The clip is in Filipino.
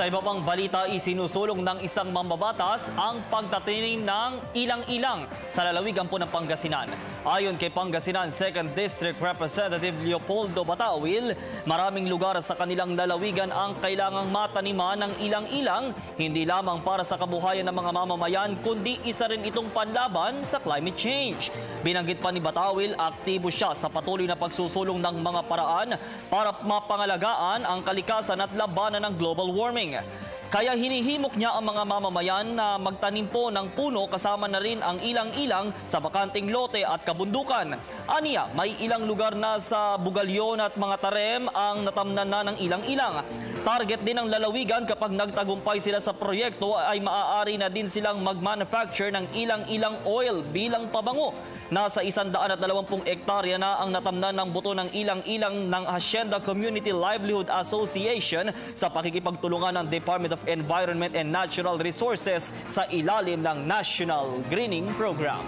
Sa iba pang balita, isinusulong ng isang mambabatas ang pagtatanim ng ilang-ilang sa lalawigan po ng Pangasinan. Ayon kay Pangasinan 2nd District Representative Leopoldo Batawil, maraming lugar sa kanilang lalawigan ang kailangang mataniman ng ilang-ilang, hindi lamang para sa kabuhayan ng mga mamamayan, kundi isa rin itong panlaban sa climate change. Binanggit pa ni Batawil, aktibo siya sa patuloy na pagsusulong ng mga paraan para mapangalagaan ang kalikasan at labanan ng global warming. Kaya hinihimok niya ang mga mamamayan na magtanim po ng puno kasama na rin ang ilang-ilang sa bakanting lote at kabundukan. Aniya, may ilang lugar na sa Bugalyon at mga Tarem ang natamnan na ng ilang-ilang. Target din ng lalawigan kapag nagtagumpay sila sa proyekto ay maaari na din silang mag-manufacture ng ilang-ilang oil bilang pabango. Nasa 120 hektarya na ang natamnan ng buto ng ilang-ilang ng Hacienda Community Livelihood Association sa pakikipagtulungan ng Department of Environment and Natural Resources sa ilalim ng National Greening Program.